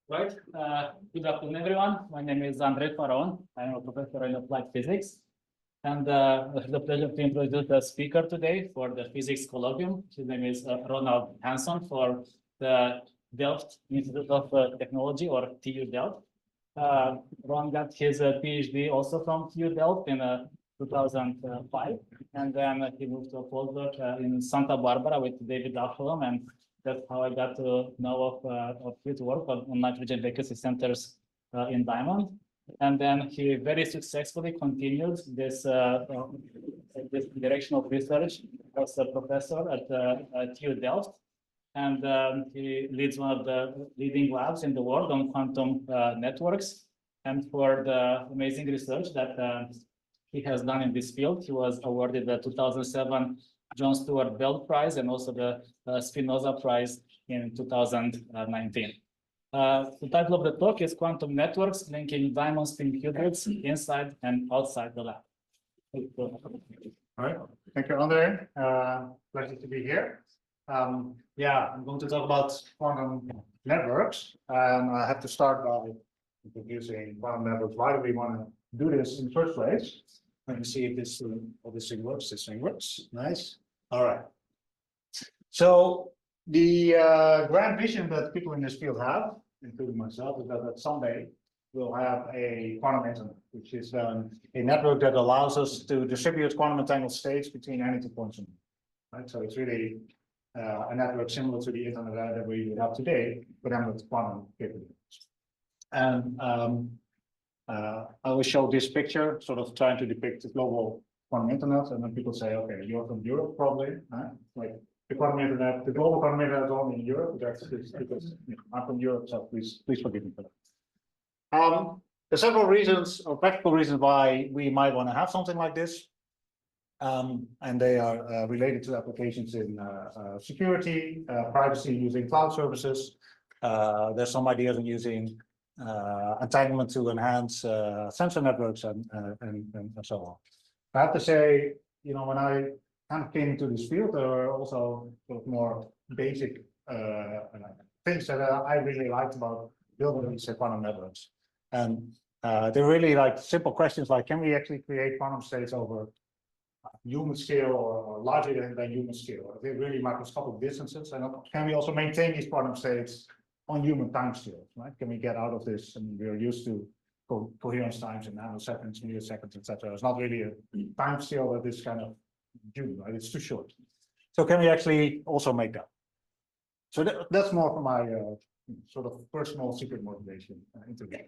Right. Good afternoon, everyone. My name is Andrei Faraon. I'm a professor in applied physics. And I have the pleasure to introduce the speaker today for the physics colloquium. His name is Ronald Hanson for the Delft Institute of Technology, or TU Delft. Ron got his PhD also from TU Delft in 2005. And then he moved to a postdoc in Santa Barbara with David Absalom, and that's how I got to know of his work on nitrogen vacancy centers in Diamond. And then he very successfully continued this direction of research as a professor at TU Delft. And he leads one of the leading labs in the world on quantum networks. And for the amazing research that he has done in this field, he was awarded the 2007 John Stuart Bell Prize and also the Spinoza Prize in 2019. The title of the talk is Quantum Networks Linking Diamond Spin Qubits Inside and Outside the Lab. All right. Thank you, Andrei. Pleasure to be here. Yeah, I'm going to talk about quantum networks. And I have to start by introducing quantum networks. Why do we want to do this in the first place? Let me see if this thing works. This thing works. Nice. All right. So the grand vision that people in this field have, including myself, is that someday we'll have a quantum internet, which is a network that allows us to distribute quantum entangled states between any two points. Right. So it's really a network similar to the internet that we have today, but then with quantum capabilities. And I will show this picture, sort of trying to depict the global quantum internet, and then people say, "Okay, you're from Europe, probably." Like the quantum internet, the global quantum internet is only in Europe. That's because I'm from Europe, so please forgive me for that. There's several reasons or practical reasons why we might want to have something like this, and they are related to applications in security, privacy, using cloud services. There's some ideas on using entanglement to enhance sensor networks and so on. I have to say, when I kind of came into this field, there were also sort of more basic things that I really liked about building these quantum networks. And they're really like simple questions like, can we actually create quantum states over human scale or larger than human scale? Are they really microscopic distances? And can we also maintain these quantum states on human time scales, right? Can we get out of this? And we're used to coherence times in nanoseconds, milliseconds, etc. It's not really a time scale that is kind of due, right? It's too short. So can we actually also make that? So that's more for my sort of personal secret motivation into that.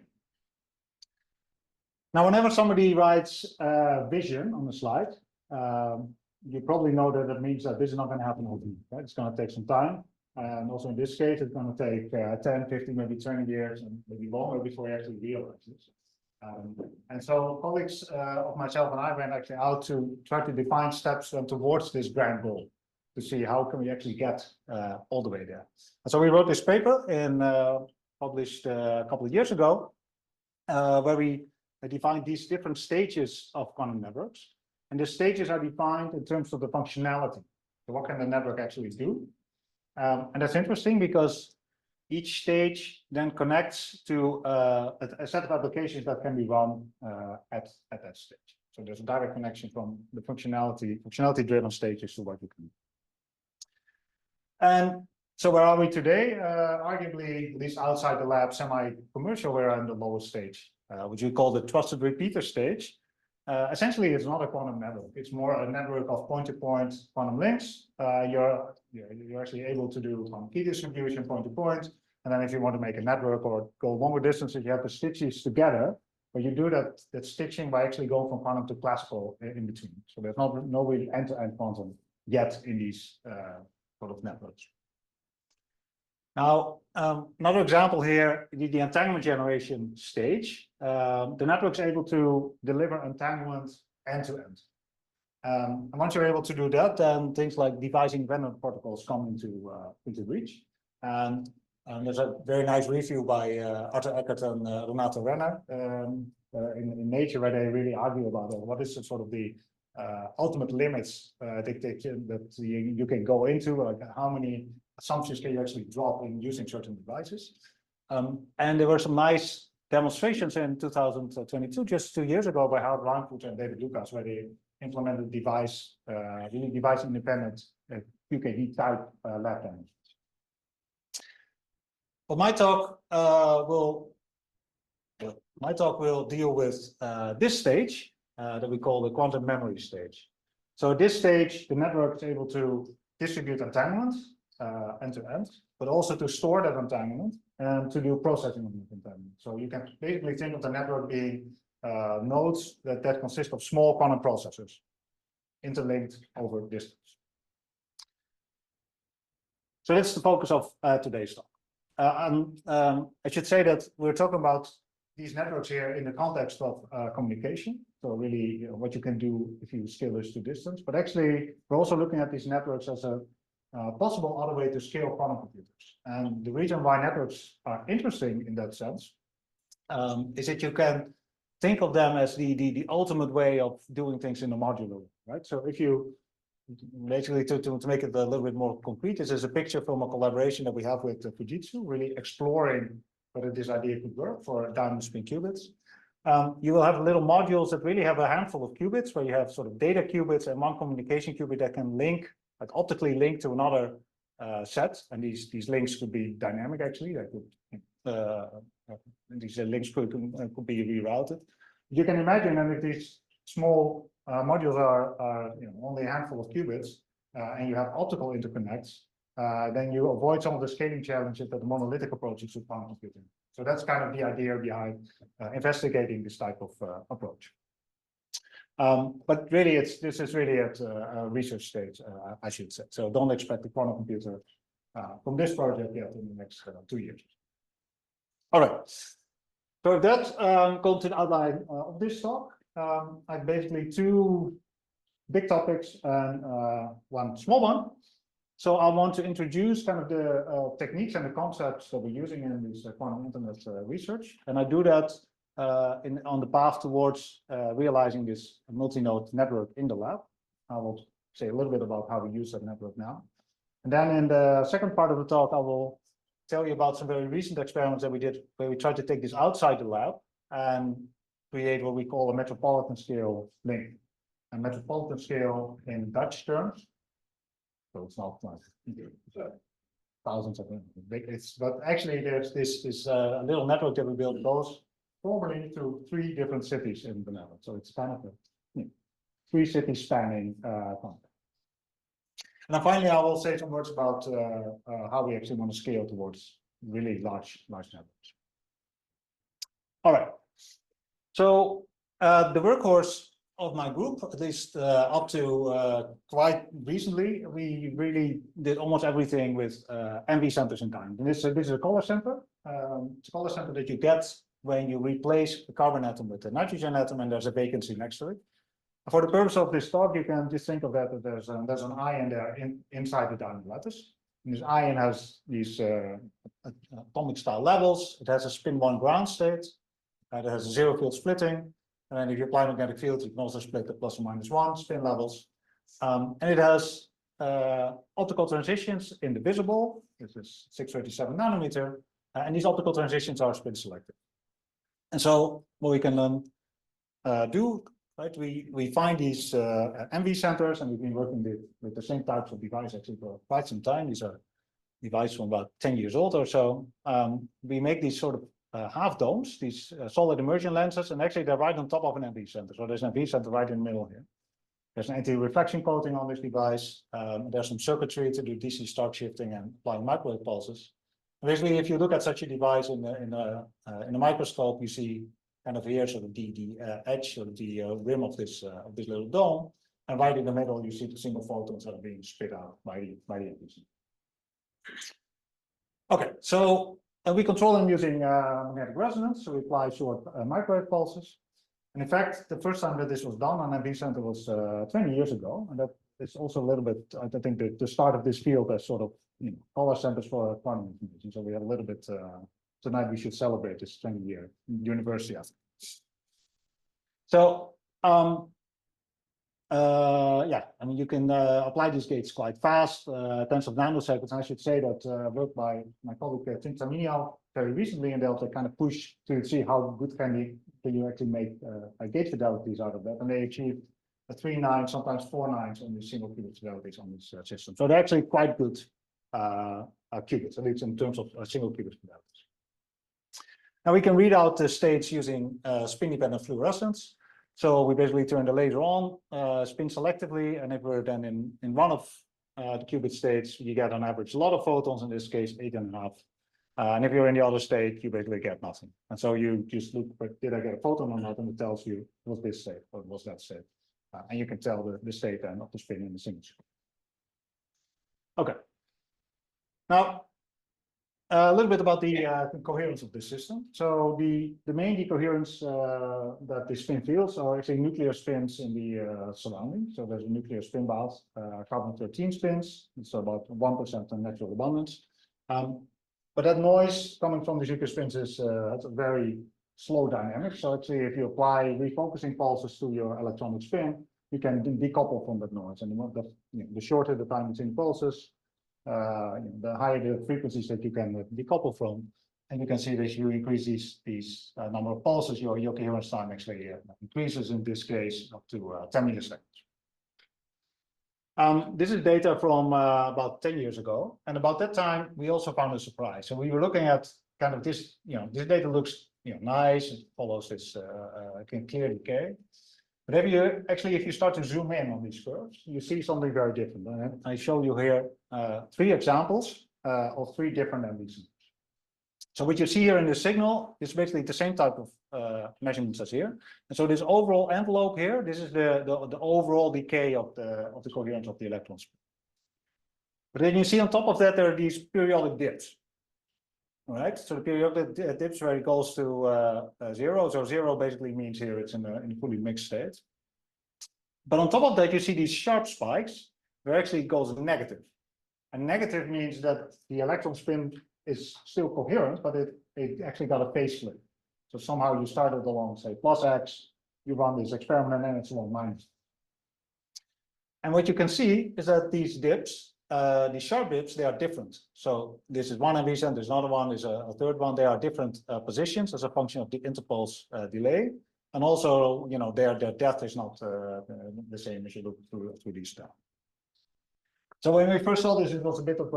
Now, whenever somebody writes vision on the slide, you probably know that it means that this is not going to happen overnight, right? It's going to take some time. And also in this case, it's going to take 10, 15, maybe 20 years, and maybe longer before you actually realize this. And so colleagues of myself and I went actually out to try to define steps towards this grand goal, to see how can we actually get all the way there. And so we wrote this paper published a couple of years ago, where we defined these different stages of quantum networks. And the stages are defined in terms of the functionality. So what can the network actually do? And that's interesting because each stage then connects to a set of applications that can be run at that stage. So there's a direct connection from the functionality-driven stages to what you can do. And so where are we today? Arguably, at least outside the lab, semi-commercial, we're in the lowest stage, which we call the trusted repeater stage. Essentially, it's not a quantum network. It's more a network of point-to-point quantum links. You're actually able to do quantum key distribution point-to-point. And then if you want to make a network or go longer distances, you have to stitch these together. But you do that stitching by actually going from quantum to classical in between. So there's no real end-to-end quantum yet in these sort of networks. Now, another example here, the entanglement generation stage. The network is able to deliver entanglement end-to-end. And once you're able to do that, then things like devising random protocols come into reach. And there's a very nice review by Arthur Eckert and Renato Renner in Nature, where they really argue about what is sort of the ultimate limits dictation that you can go into, like how many assumptions can you actually drop in using certain devices. And there were some nice demonstrations in 2022, just 2 years ago, by Howard Langford and David Lucas, where they implemented device, really device-independent QKD type lab demos. Well, my talk will deal with this stage that we call the quantum memory stage. So at this stage, the network is able to distribute entanglement end to end, but also to store that entanglement and to do processing of the entanglement. So you can basically think of the network being nodes that consist of small quantum processors interlinked over distance. So that's the focus of today's talk. I should say that we're talking about these networks here in the context of communication. So really what you can do if you scale this to distance, but actually we're also looking at these networks as a possible other way to scale quantum computers. And the reason why networks are interesting in that sense is that you can think of them as the ultimate way of doing things in a modular way, right? So if you basically to make it a little bit more concrete, this is a picture from a collaboration that we have with Fujitsu, really exploring whether this idea could work for diamond spin qubits. You will have little modules that really have a handful of qubits, where you have sort of data qubits and one communication qubit that can link, like optically link to another set. And these links could be dynamic, actually. That could, these links could be rerouted. You can imagine, and if these small modules are only a handful of qubits, and you have optical interconnects, then you avoid some of the scaling challenges that the monolithic approaches to quantum computing. So that's kind of the idea behind investigating this type of approach. But really, this is really at a research stage, I should say. So don't expect a quantum computer from this project yet in the next 2 years. All right. So if that's going to the outline of this talk, I have basically 2 big topics and one small one. So I want to introduce kind of the techniques and the concepts that we're using in this quantum internet research. And I do that on the path towards realizing this multi-node network in the lab. I will say a little bit about how we use that network now. And then in the second part of the talk, I will tell you about some very recent experiments that we did, where we tried to take this outside the lab and create what we call a metropolitan scale link. A metropolitan scale in Dutch terms. So it's not like thousands of them. But actually there's this little network that we built goes formerly to 3 different cities in the Netherlands. So it's kind of a 3 city spanning concept. And then finally, I will say some words about how we actually want to scale towards really large networks. All right. So the workhorse of my group, at least up to quite recently, we really did almost everything with MV centers in time. And this is a color center. It's a color center that you get when you replace the carbon atom with the nitrogen atom, and there's a vacancy next to it. For the purpose of this talk, you can just think of that there's an ion there inside the diamond lattice. And this ion has these atomic style levels. It has a spin 1 ground state. It has a 0 field splitting. And then if you apply magnetic field, you can also split the plus or minus 1 spin levels. And it has optical transitions in the visible. This is 637 nanometer. And these optical transitions are spin selective. And so what we can do, right, we find these MV centers, and we've been working with the same types of devices actually for quite some time. These are devices from about 10 years old or so. We make these sort of half domes, these solid immersion lenses, and actually they're right on top of an MV center. So there's an MV center right in the middle here. There's an anti-reflection coating on this device. There's some circuitry to do DC stark shifting and applying microwave pulses. Basically, if you look at such a device in a microscope, you see kind of here sort of the edge or the rim of this little dome, and right in the middle you see the single photons that are being spit out by the MV. Okay, so we control them using magnetic resonance. So we apply short microwave pulses. And in fact, the first time that this was done on MV center was 20 years ago, and that is also a little bit, I think, the start of this field as sort of color centers for quantum information. So we have a little bit tonight. We should celebrate this 20-year university. So yeah, I mean, you can apply these gates quite fast, tens of nanoseconds. I should say that work by my colleague Tim Tamino very recently, and they'll kind of push to see how good can you actually make gate fidelities out of that, and they achieve 3 nines, sometimes 4 nines on the single qubit fidelities on this system. So they're actually quite good qubits, at least in terms of single qubit fidelities. Now we can read out the states using spin-dependent fluorescence. So we basically turn the laser on, spin selectively, and if we're then in one of the qubit states, you get on average a lot of photons, in this case 8.5. And if you're in the other state, you basically get nothing. And so you just look, did I get a photon or not? And it tells you, was this state or was that state? And you can tell the state then of the spin in the signature. Okay. Now, a little bit about the coherence of this system. So the main decoherence that the spin fields are actually nuclear spins in the surrounding. So there's a nuclear spin bath, carbon-13 spins. It's about 1% in natural abundance. But that noise coming from the nuclear spins is has a very slow dynamic. So actually, if you apply refocusing pulses to your electronic spin, you can decouple from that noise. And the shorter the time between pulses, the higher the frequencies that you can decouple from. And you can see that if you increase these number of pulses, your coherence time actually increases, in this case up to 10 milliseconds. This is data from about 10 years ago, and about that time we also found a surprise. So we were looking at kind of this, this data looks nice, it follows this clear decay. But if you start to zoom in on these curves, you see something very different. And I show you here 3 examples of 3 different MVCs. So what you see here in the signal is basically the same type of measurements as here. And so this overall envelope here, this is the overall decay of the coherence of the electron spin. But then you see on top of that, there are these periodic dips. All right, so the periodic dips where it goes to 0. So 0 basically means here it's in a fully mixed state. But on top of that, you see these sharp spikes where actually it goes negative. And negative means that the electron spin is still coherent, but it actually got a phase flip. So somehow you started along, say, plus X, you run this experiment, and it's along minus. And what you can see is that these dips, these sharp dips, they are different. So this is one MV, there's another one, there's a third one. They are different positions as a function of the interpulse delay. And also, their depth is not the same as you look through these stuff. So when we first saw this, it was a bit of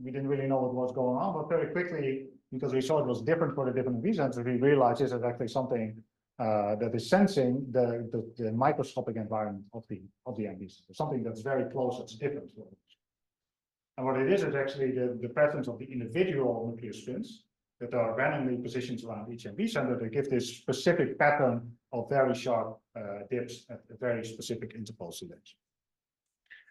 we didn't really know what was going on, but very quickly, because we saw it was different for the different MV, we realized this is actually something that is sensing the microscopic environment of the MV, something that's very close, that's different. And what it is actually the presence of the individual nuclear spins that are randomly positioned around each MV center that give this specific pattern of very sharp dips at very specific interpulse delays.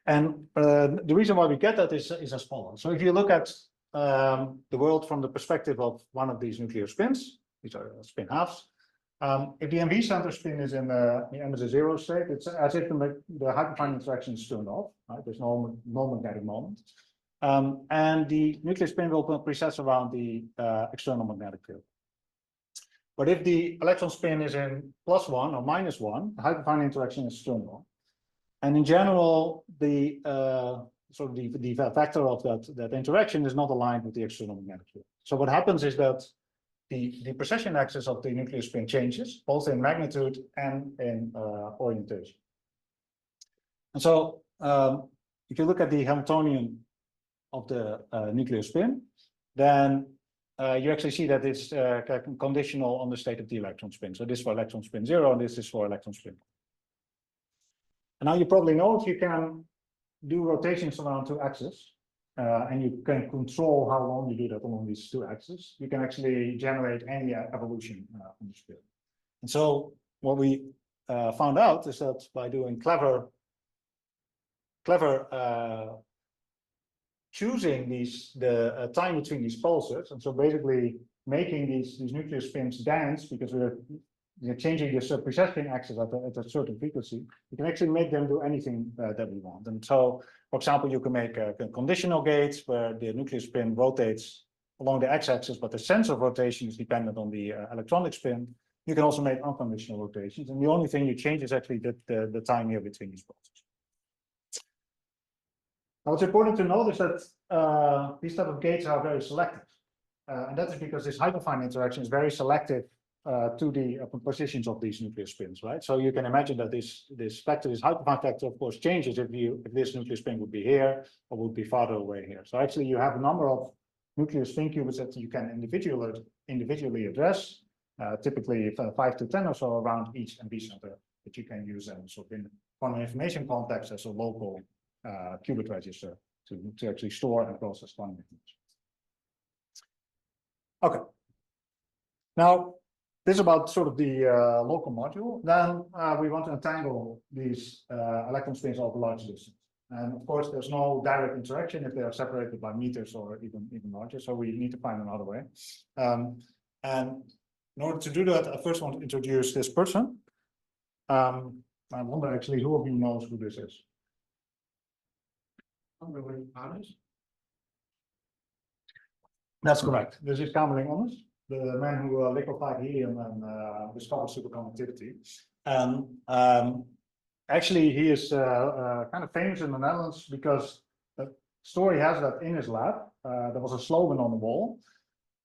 And the reason why we get that is as follows. So if you look at the world from the perspective of one of these nuclear spins, these are spin halves. If the MV center spin is in the M0 state, it's as if the hyperfine interaction is turned off. Right? There's no magnetic moment. And the nuclear spin will precess around the external magnetic field. But if the electron spin is in +1 or -1, the hyperfine interaction is turned on. And in general, the vector of that interaction is not aligned with the external magnetic field. So what happens is that the precession axis of the nuclear spin changes, both in magnitude and in orientation. And so if you look at the Hamiltonian of the nuclear spin, then you actually see that it's conditional on the state of the electron spin. So this is for electron spin 0, and this is for electron spin. And now you probably know if you can do rotations around 2 axes, and you can control how long you do that along these 2 axes, you can actually generate any evolution on the spin. And so what we found out is that by doing clever choosing the time between these pulses, and so basically making these nuclear spins dance because we're changing the precession axis at a certain frequency, you can actually make them do anything that we want. And so, for example, you can make conditional gates where the nuclear spin rotates along the x-axis, but the sense of rotation is dependent on the electronic spin. You can also make unconditional rotations, and the only thing you change is actually the time here between these processes. Now, what's important to note is that these type of gates are very selective, and that is because this hyperfine interaction is very selective to the positions of these nuclear spins, right? So you can imagine that this factor, this hyperfine factor, of course, changes if this nuclear spin would be here or would be farther away here. So actually, you have a number of nuclear spin qubits that you can individually address, typically 5 to 10 or so around each MB center that you can use and sort of in quantum information context as a local qubit register to actually store and process quantum information. Okay. Now, this is about sort of the local module. Then we want to entangle these electron spins over large distance. And of course, there's no direct interaction if they are separated by meters or even larger. So we need to find another way. And in order to do that, I first want to introduce this person. I wonder actually who of you knows who this is. That's correct. This is Kamerlingh Onnes, the man who liquefied helium and discovered superconductivity. And actually, he is kind of famous in the Netherlands because the story has that in his lab, there was a slogan on the wall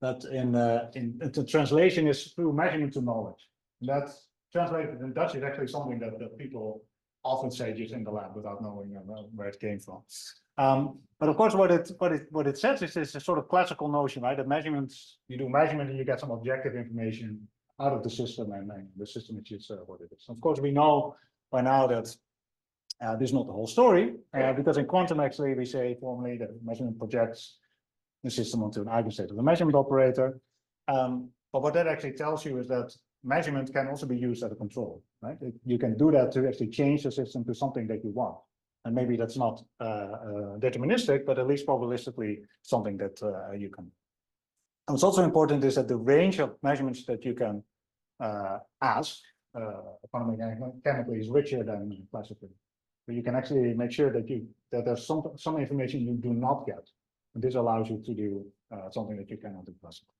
that in the translation is through measurement to knowledge. And that's translated in Dutch is actually something that people often say just in the lab without knowing where it came from. But of course, what it says is this sort of classical notion, right? That measurements, you do measurement and you get some objective information out of the system, and the system is what it is. Of course, we know by now that this is not the whole story, because in quantum, actually, we say formally that measurement projects the system onto an eigenstate of the measurement operator. But what that actually tells you is that measurement can also be used as a control, right? You can do that to actually change the system to something that you want. And maybe that's not deterministic, but at least probabilistically something that you can. And what's also important is that the range of measurements that you can ask chemically is richer than classically. But you can actually make sure that there's some information you do not get. And this allows you to do something that you cannot do classically.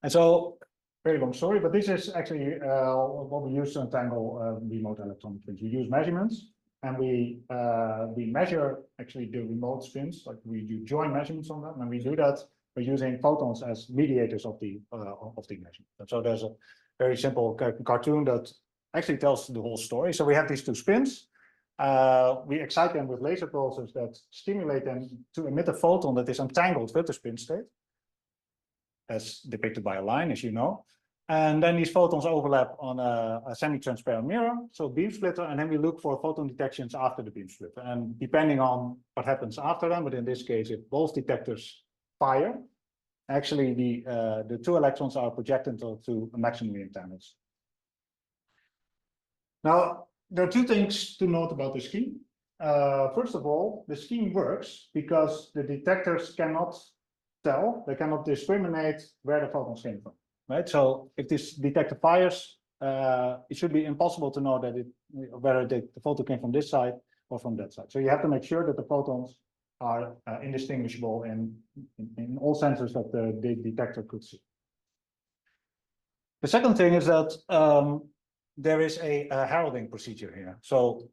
And so, very long story, but this is actually what we use to entangle remote electron spins. We use measurements, and we measure actually the remote spins, like we do joint measurements on them, and we do that by using photons as mediators of the measurement. And so there's a very simple cartoon that actually tells the whole story. So we have these two spins. We excite them with laser pulses that stimulate them to emit a photon that is entangled with the spin state, as depicted by a line, as you know. And then these photons overlap on a semi-transparent mirror, so beam splitter, and then we look for photon detections after the beam splitter. And depending on what happens after them, but in this case, if both detectors fire, actually the two electrons are projected to a maximally entangled. Now, there are two things to note about the scheme. First of all, the scheme works because the detectors cannot tell, they cannot discriminate where the photons came from. Right, so if this detector fires, it should be impossible to know that whether the photon came from this side or from that side. So you have to make sure that the photons are indistinguishable in all sensors that the detector could see. The second thing is that there is a heralding procedure here. So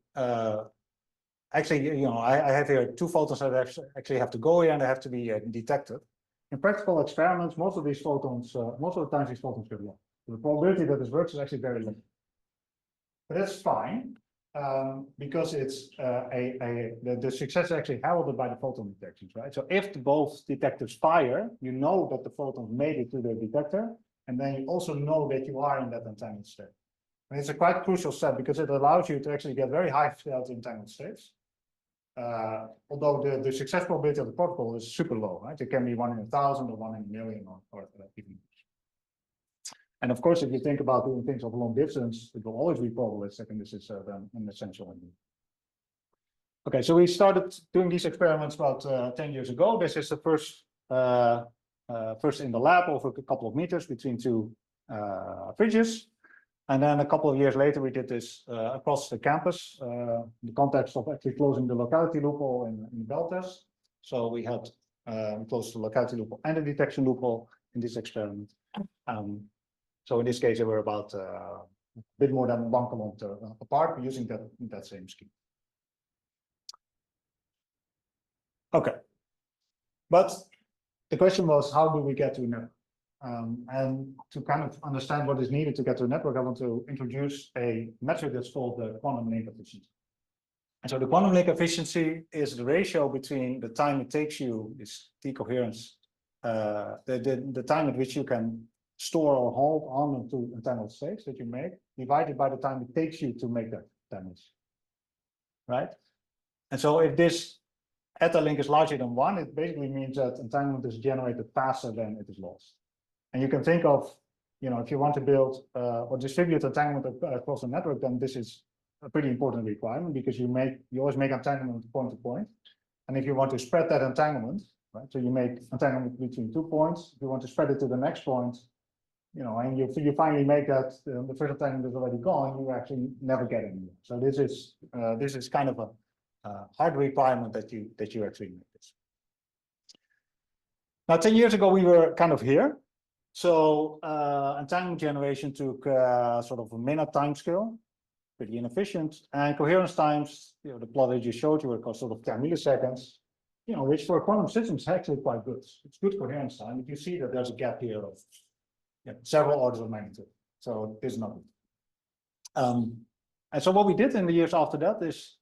actually, I have here two photons that actually have to go here and they have to be detected. In practical experiments, most of these photons, most of the times these photons get lost. The probability that this works is actually very low. But that's fine, because it's the success is actually heralded by the photon detections, right? So if both detectors fire, you know that the photons made it to the detector, and then you also know that you are in that entangled state. And it's a quite crucial step because it allows you to actually get very high fidelity entangled states. Although the success probability of the protocol is super low, right? It can be 1 in 1,000 or 1 in a million or even. And of course, if you think about doing things of long distance, it will always be probabilistic, and this is an essential idea. Okay, so we started doing these experiments about 10 years ago. This is the first in the lab over a couple of meters between two fridges. And then a couple of years later, we did this across the campus in the context of actually closing the locality loophole in the bell test. So we had closed the locality loophole and the detection loophole in this experiment. So in this case, they were about a bit more than 1 kilometer apart using that same scheme. Okay, but the question was, how do we get to a network? And to kind of understand what is needed to get to a network, I want to introduce a metric that's called the quantum link efficiency. And so the quantum link efficiency is the ratio between the time it takes you, this T-coherence, the time at which you can store or hold on to entangled states that you make, divided by the time it takes you to make that damage, right? And so if this eta link is larger than 1, it basically means that entanglement is generated faster than it is lost. And you can think of, if you want to build or distribute entanglement across a network, then this is a pretty important requirement, because you always make entanglement point to point. And if you want to spread that entanglement, right, so you make entanglement between 2 points, if you want to spread it to the next point, and you finally make that the first entanglement is already gone, you actually never get anywhere. So this is kind of a hard requirement that you actually make this. Now, 10 years ago, we were kind of here. So entanglement generation took sort of a minute time scale, pretty inefficient, and coherence times, the plot I just showed you were sort of 10 milliseconds, which for quantum systems is actually quite good. It's good coherence time, but you see that there's a gap here of several orders of magnitude. So this is not good. And so what we did in the years after that is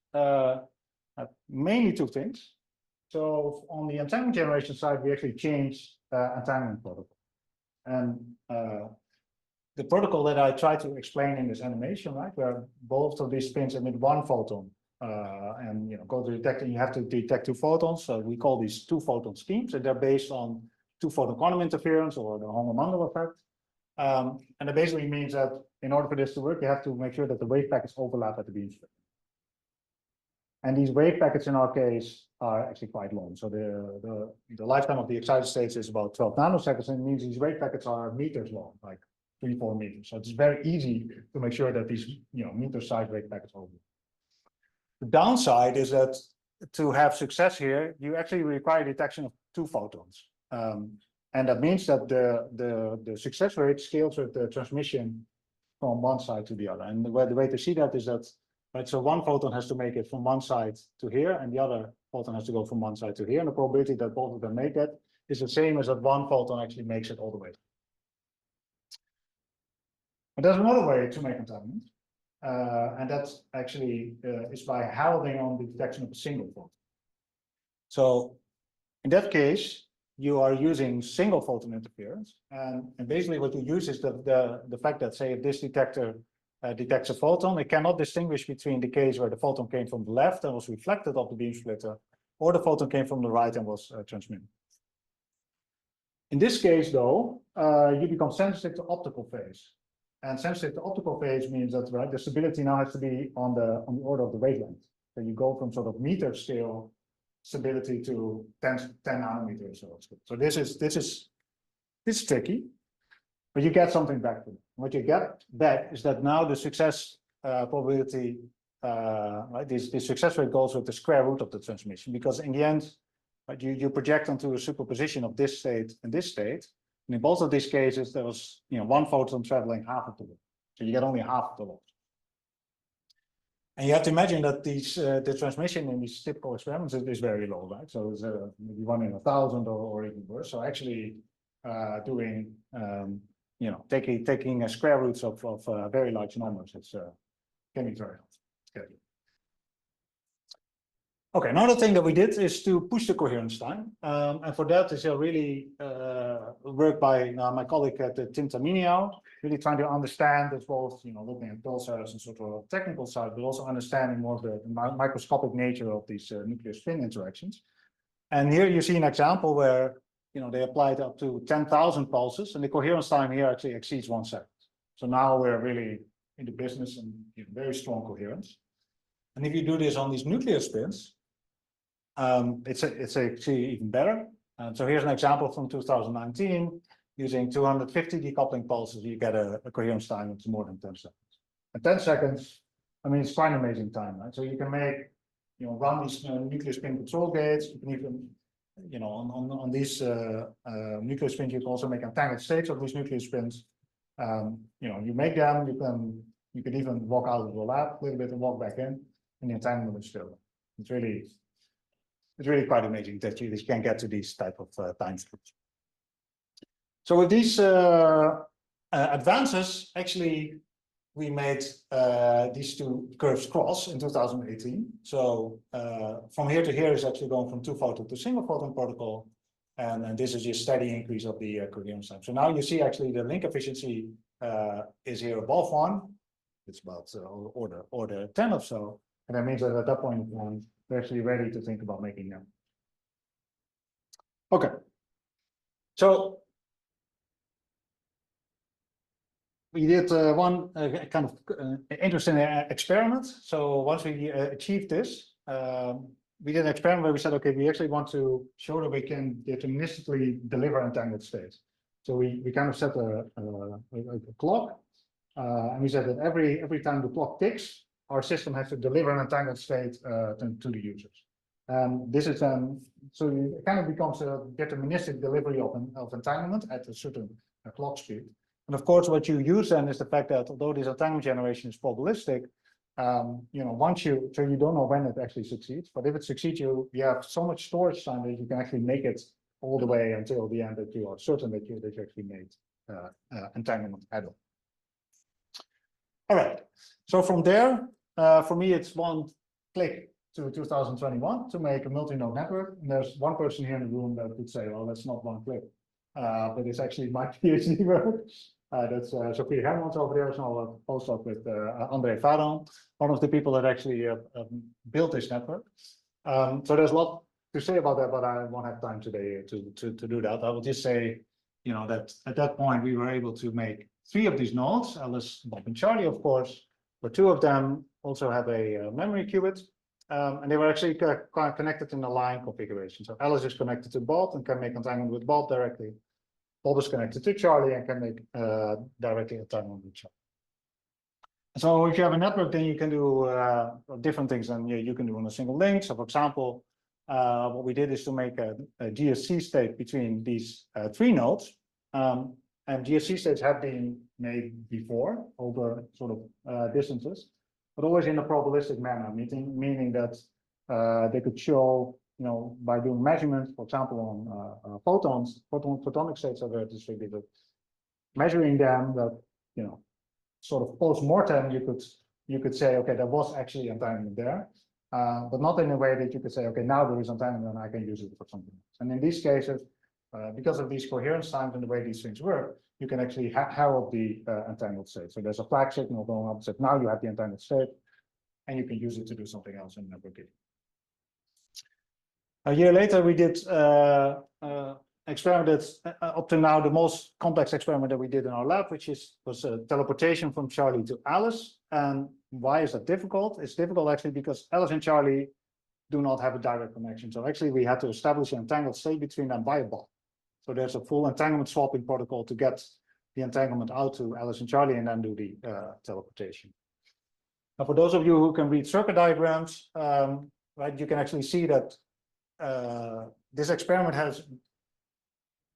mainly 2 things. So on the entanglement generation side, we actually changed entanglement protocol. And the protocol that I try to explain in this animation, right, where both of these spins emit 1 photon, and go to detect, and you have to detect 2 photons. So we call these 2 photon schemes, and they're based on 2 photon quantum interference or the Holman-Mandel effect. And it basically means that in order for this to work, you have to make sure that the wave packets overlap at the beam split. And these wave packets in our case are actually quite long. So the lifetime of the excited states is about 12 nanoseconds, and it means these wave packets are meters long, like 3-4 meters. So it's very easy to make sure that these meter-sized wave packets overlap. The downside is that to have success here, you actually require detection of 2 photons. And that means that the success rate scales with the transmission from one side to the other. And the way to see that is that, right, so 1 photon has to make it from one side to here, and the other photon has to go from one side to here. And the probability that both of them make that is the same as that 1 photon actually makes it all the way. But there's another way to make entanglement. And that's actually is by heralding on the detection of a single photon. So in that case, you are using single photon interference. And basically what you use is the fact that, say, if this detector detects a photon, it cannot distinguish between the case where the photon came from the left and was reflected off the beam splitter, or the photon came from the right and was transmitted. In this case, though, you become sensitive to optical phase. And sensitive to optical phase means that, right, the stability now has to be on the order of the wavelength. So you go from sort of meter scale stability to 10 nanometers or so. So this is tricky, but you get something back from it. What you get back is that now the success probability, right, this success rate goes with the square root of the transmission, because in the end, right, you project onto a superposition of this state and this state. And in both of these cases, there was 1 photon traveling half of the way. So you get only half of the loss. And you have to imagine that the transmission in these typical experiments is very low, right? So it's maybe 1 in 1,000 or even worse. So actually doing, taking a square roots of very large numbers, can be very helpful. Okay, another thing that we did is to push the coherence time. And for that is a really work by my colleague at Tim Taminiau, really trying to understand as well as, looking at pulsars and sort of technical side, but also understanding more of the microscopic nature of these nuclear spin interactions. And here you see an example where, they applied up to 10,000 pulses, and the coherence time here actually exceeds 1 second. So now we're really in the business and very strong coherence. And if you do this on these nuclear spins, it's actually even better. So here's an example from 2019 using 250 decoupling pulses. You get a coherence time that's more than 10 seconds. And 10 seconds, I mean, it's quite an amazing time, right? So you can make, run these nuclear spin control gates. You can even, on these nuclear spins, you can also make entangled states of these nuclear spins. You make them, you can even walk out of the lab a little bit and walk back in, and the entanglement is still. It's really quite amazing that you can get to these type of time scales. So with these advances, actually, we made these two curves cross in 2018. So from here to here is actually going from 2-photon to single-photon protocol. And this is just steady increase of the coherence time. So now you see actually the link efficiency is here above 1. It's about order 10 or so. And that means that at that point, we're actually ready to think about making them. Okay. So we did one kind of interesting experiment. So once we achieved this, we did an experiment where we said, okay, we actually want to show that we can deterministically deliver entangled states. So we kind of set a clock, and we said that every time the clock ticks, our system has to deliver an entangled state to the users. And this is then, so it kind of becomes a deterministic delivery of entanglement at a certain clock speed. And of course, what you use then is the fact that although this entanglement generation is probabilistic, once so you don't know when it actually succeeds, but if it succeeds, you have so much storage time that you can actually make it all the way until the end that you are certain that you actually made entanglement at all. All right. So from there, for me, it's one click to 2021 to make a multi-node network. And there's one person here in the room that would say, well, that's not one click. But it's actually my PhD work. That's Sophie Hermans over there, so a postdoc with Andrei Faraon, one of the people that actually built this network. So there's a lot to say about that, but I won't have time today to do that. I will just say, that at that point we were able to make 3 of these nodes, Alice, Bob, and Charlie, of course, but 2 of them also have a memory qubit. And they were actually connected in a line configuration. So Alice is connected to Bob and can make entanglement with Bob directly. Bob is connected to Charlie and can make directly entanglement with Charlie. So if you have a network, then you can do different things than you can do on a single link. So for example, what we did is to make a GSC state between these 3 nodes. And GSC states have been made before over sort of distances, but always in a probabilistic manner, meaning that they could show, by doing measurements, for example, on photons, photonic states are very distributed, measuring them that, sort of post-mortem, you could say, okay, there was actually entanglement there, but not in a way that you could say, okay, now there is entanglement and I can use it for something else. And in these cases, because of these coherence times and the way these things work, you can actually herald the entangled state. So there's a flag signal going up that says, now you have the entangled state, and you can use it to do something else in networking. A year later, we did experiment that's up to now the most complex experiment that we did in our lab, which was teleportation from Charlie to Alice. And why is that difficult? It's difficult actually because Alice and Charlie do not have a direct connection. So actually, we had to establish an entangled state between them by a bond. So there's a full entanglement swapping protocol to get the entanglement out to Alice and Charlie and then do the teleportation. Now, for those of you who can read circuit diagrams, right, you can actually see that this experiment has,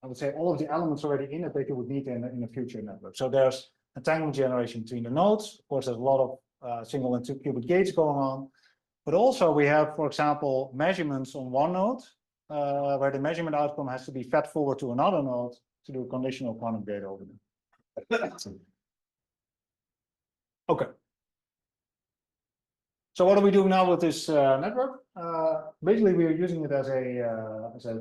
I would say, all of the elements already in it that you would need in a future network. So there's entanglement generation between the nodes. Of course, there's a lot of single and 2 qubit gates going on. But also we have, for example, measurements on one node, where the measurement outcome has to be fed forward to another node to do a conditional quantum gate over them. Okay. So what are we doing now with this network? Basically, we are using it as a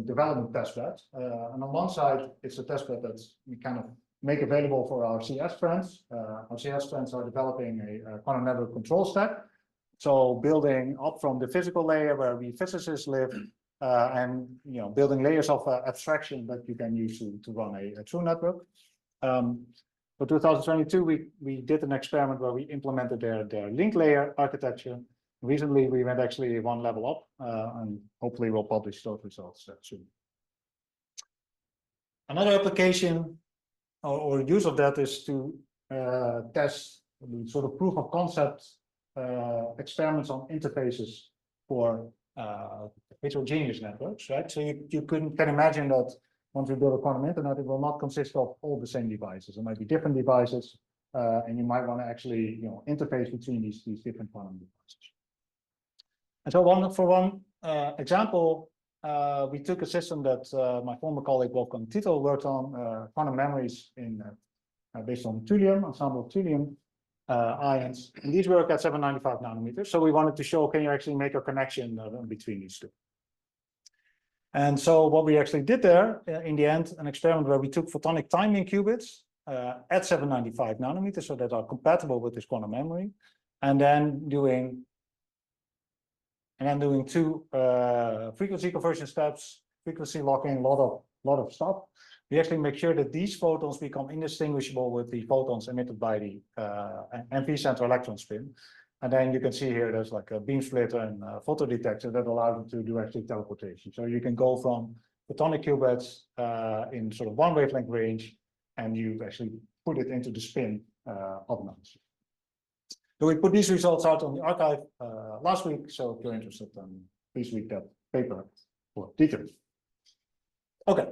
development testbed. And on one side, it's a testbed that we kind of make available for our CS friends. Our CS friends are developing a quantum network control stack. So building up from the physical layer where we physicists live, and building layers of abstraction that you can use to run a true network. For 2022, we did an experiment where we implemented their link layer architecture. Recently, we went actually one level up, and hopefully we'll publish those results soon. Another application or use of that is to test sort of proof of concept experiments on interfaces for heterogeneous networks, right? So you can imagine that once we build a quantum internet, it will not consist of all the same devices. It might be different devices, and you might want to actually, interface between these different quantum devices. And so for one example, we took a system that my former colleague Wolfgang Tito worked on, quantum memories based on thulium, ensemble of thulium ions, and these work at 795 nanometers. So we wanted to show, can you actually make a connection between these two? And so what we actually did there, in the end, an experiment where we took photonic timing qubits at 795 nanometers, so that are compatible with this quantum memory, and then doing two frequency conversion steps, frequency locking, a lot of stuff. We actually make sure that these photons become indistinguishable with the photons emitted by the MV center electron spin. And then you can see here there's like a beam splitter and a photodetector that allows them to do actually teleportation. So you can go from photonic qubits in sort of one wavelength range, and you actually put it into the spin of nodes. So we put these results out on the archive last week. So if you're interested, please read that paper for details. Okay.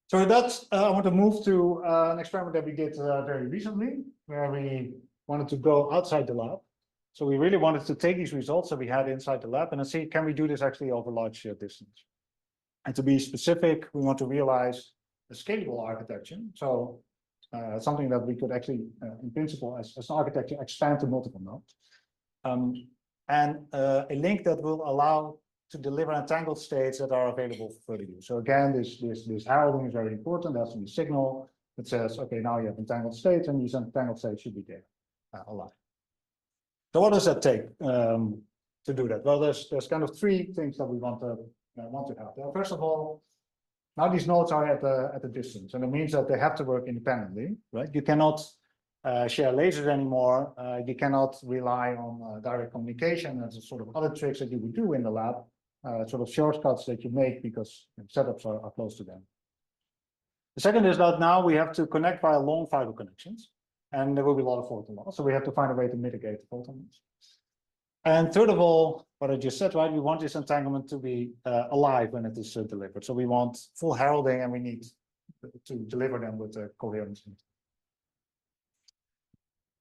So with that, I want to move to an experiment that we did very recently, where we wanted to go outside the lab. So we really wanted to take these results that we had inside the lab and see, can we do this actually over large distance? And to be specific, we want to realize a scalable architecture. So something that we could actually, in principle, as an architecture, expand to multiple nodes. And a link that will allow to deliver entangled states that are available for further use. So again, this heralding is very important. That's the signal that says, okay, now you have entangled states, and these entangled states should be there alive. So what does that take to do that? Well, there's kind of three things that we want to have. First of all, now these nodes are at a distance, and it means that they have to work independently, right? You cannot share lasers anymore. You cannot rely on direct communication and the sort of other tricks that you would do in the lab, sort of shortcuts that you make because setups are close to them. The second is that now we have to connect via long fiber connections, and there will be a lot of photon loss. So we have to find a way to mitigate the photon loss. And third of all, what I just said, right? We want this entanglement to be alive when it is delivered. So we want full heralding, and we need to deliver them with coherence.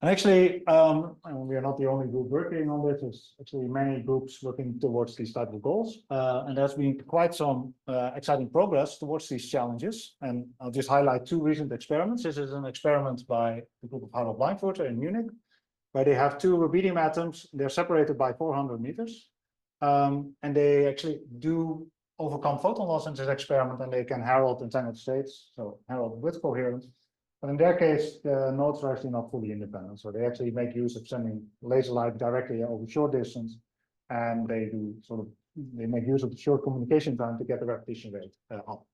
And actually, we are not the only group working on this. There's actually many groups working towards these type of goals. And there's been quite some exciting progress towards these challenges. And I'll just highlight two recent experiments. This is an experiment by the group of Harold Blindfurter in Munich, where they have two rubidium atoms. They're separated by 400 meters. And they actually do overcome photon loss in this experiment, and they can herald entangled states, so herald with coherence. But in their case, the nodes are actually not fully independent. So they actually make use of sending laser light directly over short distance, and they make use of the short communication time to get the repetition rate up.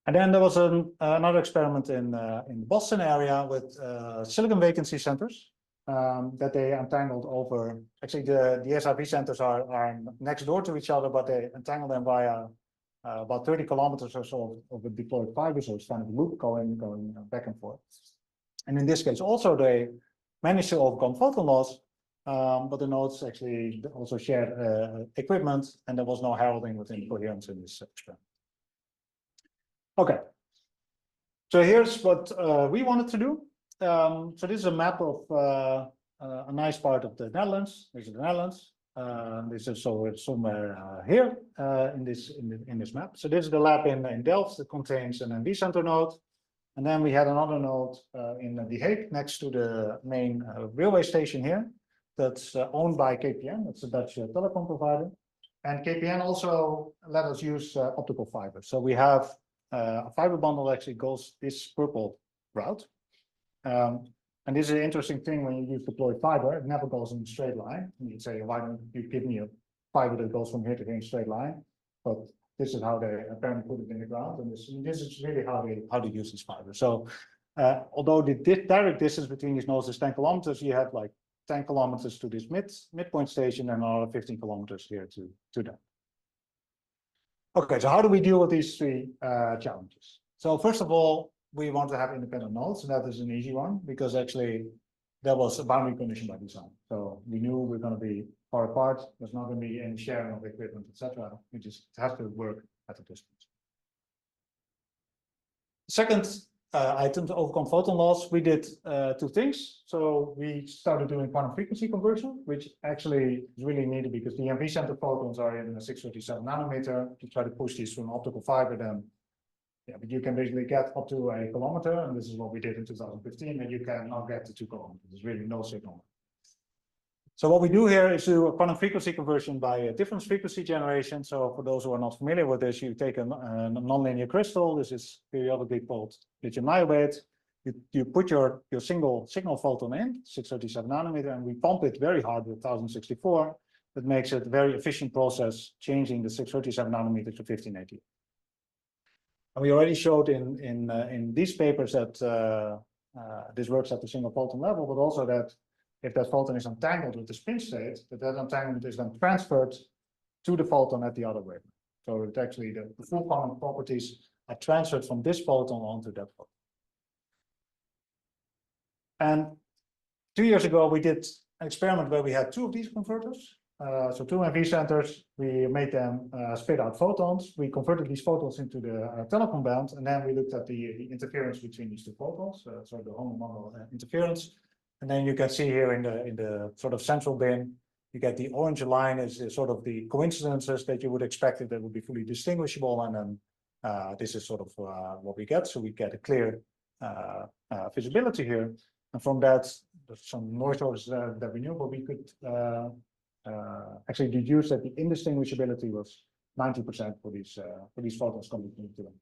And then there was another experiment in the Boston area with silicon vacancy centers that they entangled over. Actually, the SIV centers are next door to each other, but they entangle them via about 30 kilometers or so of a deployed fiber, so it's kind of a loop going back and forth. And in this case, also they managed to overcome photon loss, but the nodes actually also shared equipment, and there was no heralding within coherence in this experiment. Okay, so here's what we wanted to do. So this is a map of a nice part of the Netherlands. This is the Netherlands. This is somewhere here in this map. So this is the lab in Delft that contains an NV center node, and then we had another node in The Hague next to the main railway station here. That's owned by KPN. It's a Dutch telecom provider, and KPN also let us use optical fiber. So we have a fiber bundle that actually goes this purple route. And this is an interesting thing when you use deployed fiber, it never goes in a straight line. And you'd say, why don't you give me a fiber that goes from here to here in a straight line? But this is how they apparently put it in the ground. And this is really how they use this fiber. So although the direct distance between these nodes is 10 kilometers, you have like 10 kilometers to this midpoint station and another 15 kilometers here to that. Okay, so how do we deal with these three challenges? So first of all, we want to have independent nodes, and that is an easy one because actually there was a boundary condition by design. So we knew we're going to be far apart. There's not going to be any sharing of equipment, etc. We just have to work at a distance. Second item, to overcome photon loss, we did two things. So we started doing quantum frequency conversion, which actually is really needed because the MV center photons are in 637 nanometer. You try to push these through an optical fiber, then yeah, but you can basically get up to a kilometer, and this is what we did in 2015, and you cannot get to 2 kilometers. There's really no signal. So what we do here is do a quantum frequency conversion by a difference frequency generation. So for those who are not familiar with this, you take a nonlinear crystal. This is periodically called lithium niobate. You put your single signal photon in 637 nanometer, and we pump it very hard with 1064. That makes it a very efficient process, changing the 637 nanometer to 1580. And we already showed in these papers that this works at the single photon level, but also that if that photon is entangled with the spin state, that entanglement is then transferred to the photon at the other wavelength. So it actually, the full quantum properties are transferred from this photon onto that photon. And 2 years ago, we did an experiment where we had two of these converters. So two MV centers, we made them spit out photons. We converted these photons into the telecom band, and then we looked at the interference between these two photons, so the homomonal interference. And then you can see here in the sort of central bin, you get the orange line is sort of the coincidences that you would expect that would be fully distinguishable, and then this is sort of what we get. So we get a clear visibility here, and from that, there's some noise sources that we knew, but we could actually deduce that the indistinguishability was 90% for these photons coming into them.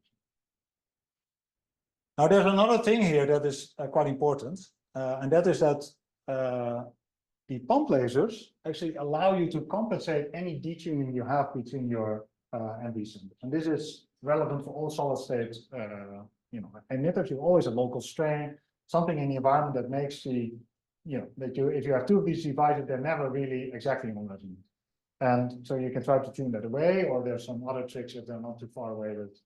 Now, there's another thing here that is quite important. And that is that the pump lasers actually allow you to compensate any detuning you have between your MV centers. And this is relevant for all solid state emitters. You always a local strain, something in the environment that makes the, that if you have two of these devices, they're never really exactly on resonance. And so you can try to tune that away, or there's some other tricks if they're not too far away with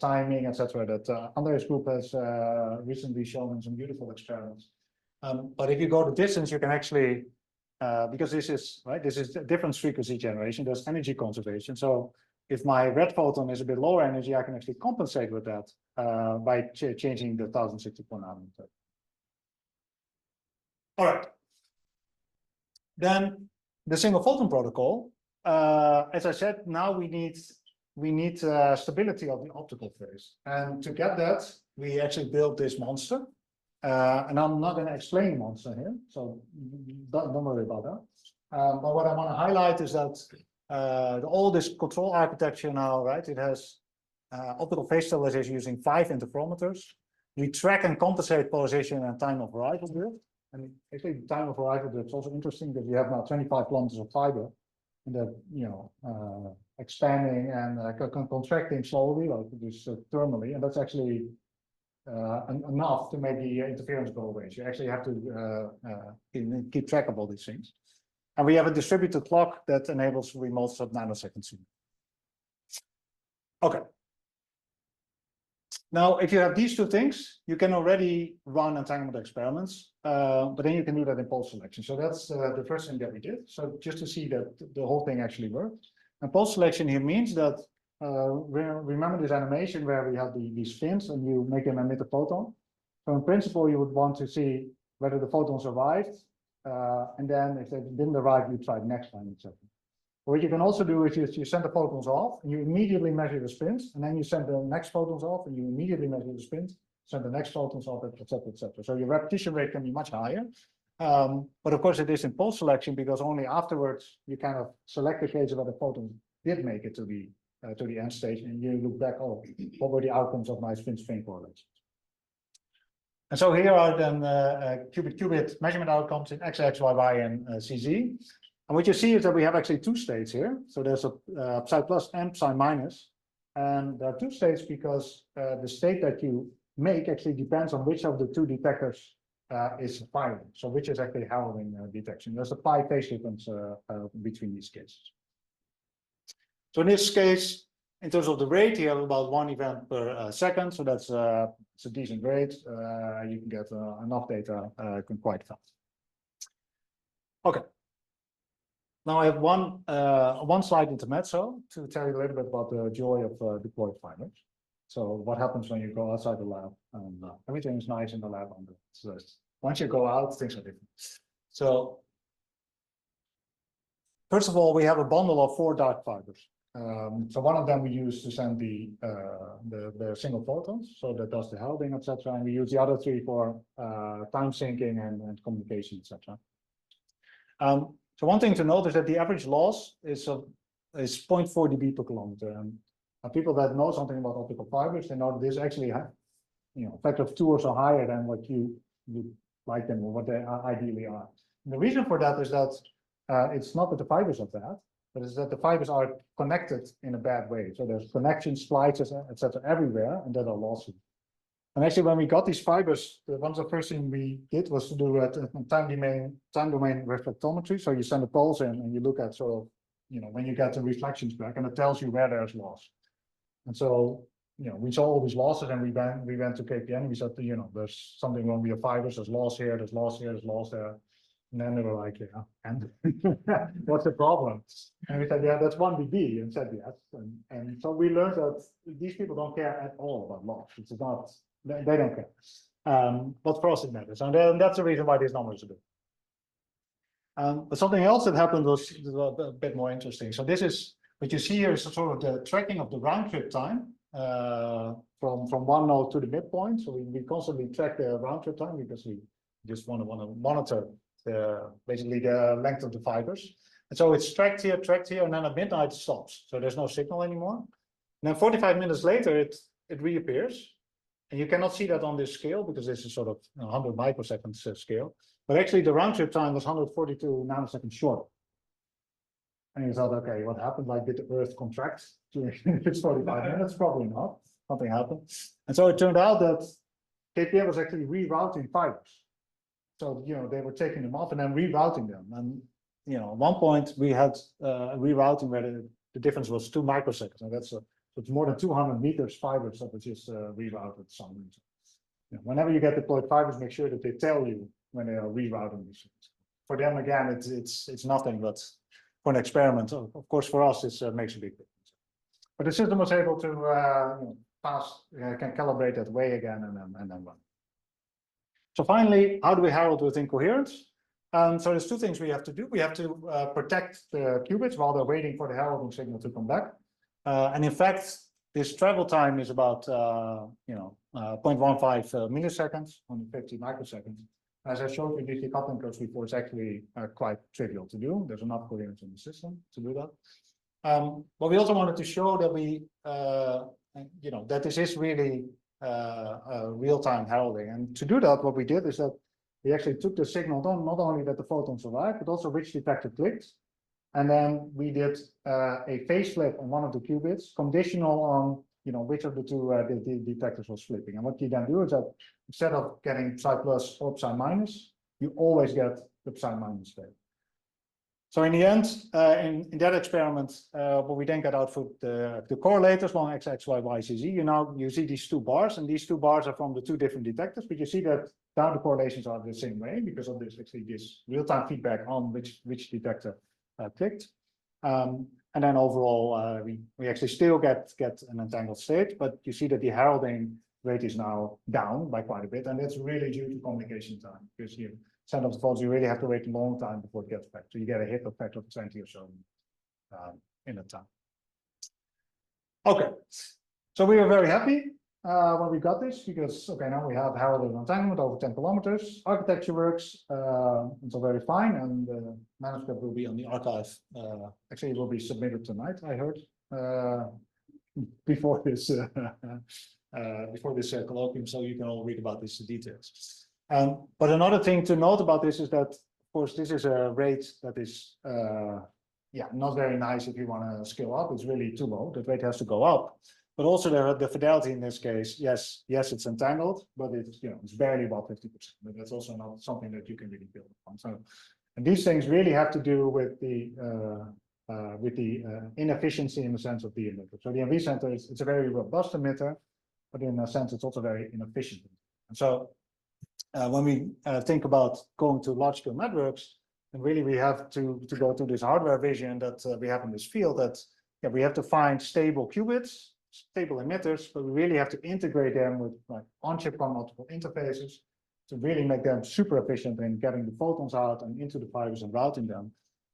timing, etc. That Andrei's group has recently shown in some beautiful experiments. But if you go the distance, you can actually, because this is a different frequency generation, there's energy conservation. So if my red photon is a bit lower energy, I can actually compensate with that by changing the 1064 nanometer. All right. Then the single photon protocol, as I said, now we need stability of the optical phase. And to get that, we actually built this monster. And I'm not going to explain the monster here, so don't worry about that. But what I want to highlight is that all this control architecture now, right, it has optical phase stabilization using 5 interferometers. We track and compensate polarization and time of arrival drift. And actually, the time of arrival drift is also interesting because we have now 25 kilometers of fiber, and that expanding and contracting slowly, like this thermally, and that's actually enough to make the interference go away. So you actually have to keep track of all these things. And we have a distributed clock that enables remote sub-nanoseconds. Okay. Now, if you have these two things, you can already run entanglement experiments, but then you can do that in pulse selection. So that's the first thing that we did. So just to see that the whole thing actually worked. And pulse selection here means that remember this animation where we have these fins and you make them emit a photon. So in principle, you would want to see whether the photons arrived, and then if they didn't arrive, you try the next time, etc. What you can also do is you send the photons off and you immediately measure the spins, and then you send the next photons off and you immediately measure the spins, send the next photons off, etc., etc. So your repetition rate can be much higher. But of course, it is in pulse selection because only afterwards you kind of select the case where the photons did make it to the end stage, and you look back, oh, what were the outcomes of my spin-strain correlations? And so here are then qubit measurement outcomes in X, X, Y, Y, and CZ. And what you see is that we have actually two states here. So there's a psi plus and psi minus. And there are two states because the state that you make actually depends on which of the two detectors is firing. So which is actually harrowing detection. There's a pi phase difference between these cases. So in this case, in terms of the rate, you have about 1 event per second. So that's it's a decent rate. You can get enough data quite fast. Okay. Now I have one slide intermezzo to tell you a little bit about the joy of deployed fibers. So what happens when you go outside the lab? Everything is nice in the lab. So once you go out, things are different. So first of all, we have a bundle of 4 dark fibers. So one of them we use to send the single photons, so that does the heralding, etc. And we use the other 3 for time syncing and communication, etc. So one thing to note is that the average loss is 0.4 dB per kilometer. And people that know something about optical fibers, they know this actually a factor of 2 or so higher than what you like them or what they ideally are. And the reason for that is that it's not that the fibers are bad, but it's that the fibers are connected in a bad way. So there's connections, splices, etc. everywhere, and that are lossy. And actually, when we got these fibers, one of the first thing we did was to do a time domain reflectometry. So you send the pulse in and you look at sort of, when you get the reflections back, and it tells you where there's loss. And so, we saw all these losses, and we went to KPN. We said, there's something wrong with your fibers. There's loss here, there's loss here, there's loss there. And then they were like, yeah, and what's the problem? And we said, yeah, that's 1 dB, and said yes. And so we learned that these people don't care at all about loss. It's not. They don't care. But for us, it matters. And that's the reason why these numbers are big. But something else that happened was a bit more interesting. So this is, what you see here is sort of the tracking of the round trip time from one node to the midpoint. So we constantly track the round trip time because we just want to monitor basically the length of the fibers. And so it's tracked here, and then at midnight it stops. So there's no signal anymore. And then 45 minutes later, it reappears. And you cannot see that on this scale because this is sort of 100 microseconds scale. But actually, the round trip time was 142 nanoseconds short. And you thought, okay, what happened? Like, did the Earth contract during its 45 minutes? Probably not. Something happened. And so it turned out that KPN was actually rerouting fibers. So, they were taking them off and then rerouting them. And, at one point we had rerouting where the difference was 2 microseconds. And that's it's more than 200 meters fibers that was just rerouted somewhere. Whenever you get deployed fibers, make sure that they tell you when they are rerouting these things. For them, again, it's nothing, but for an experiment, of course, for us, it makes a big difference. But the system was able to can calibrate that way again and then run. So finally, how do we herald with incoherence? So there's 2 things we have to do. We have to protect the qubits while they're waiting for the heralding signal to come back. And in fact, this travel time is about 0.15 milliseconds, 150 microseconds. As I showed you the decoupling curves before, it's actually quite trivial to do. There's enough coherence in the system to do that. But we also wanted to show that that this is really real-time heralding. And to do that, what we did is that we actually took the signal, not only that the photons arrived, but also which detector clicked. And then we did a phase flip on one of the qubits, conditional on which of the 2 the detectors was flipping. And what you then do is that instead of getting psi plus or psi minus, you always get the psi minus state. So in the end, in that experiment, what we then got out for the correlators, long x, x, y, y, z, z, you see these 2 bars, and these 2 bars are from the 2 different detectors, but you see that now the correlations are the same way because of this real-time feedback on which detector clicked. And then overall, we actually still get an entangled state, but you see that the heralding rate is now down by quite a bit, and that's really due to communication time, because you send off the phones, you really have to wait a long time before it gets back. So you get a hit effect of 20 or so in that time. Okay, so we were very happy when we got this, because now we have heralded entanglement over 10 kilometers. Architecture works, it's all very fine, and the manuscript will be on the archive. Actually, it will be submitted tonight, I heard, before this colloquium, so you can all read about these details. But another thing to note about this is that, of course, this is a rate that is not very nice if you want to scale up. It's really too low. That rate has to go up. But also the fidelity in this case, yes, it's entangled, but it's barely about 50%. But that's also not something that you can really build upon. So, and these things really have to do with the inefficiency in the sense of the emitter. So the MV center it's a very robust emitter, but in a sense it's also very inefficient. And so when we think about going to large-scale networks, then really we have to go to this hardware vision that we have in this field, that we have to find stable qubits stable emitters, but we really have to integrate them with like on-chip multiple interfaces to really make them super efficient in getting the photons out and into the fibers and routing them.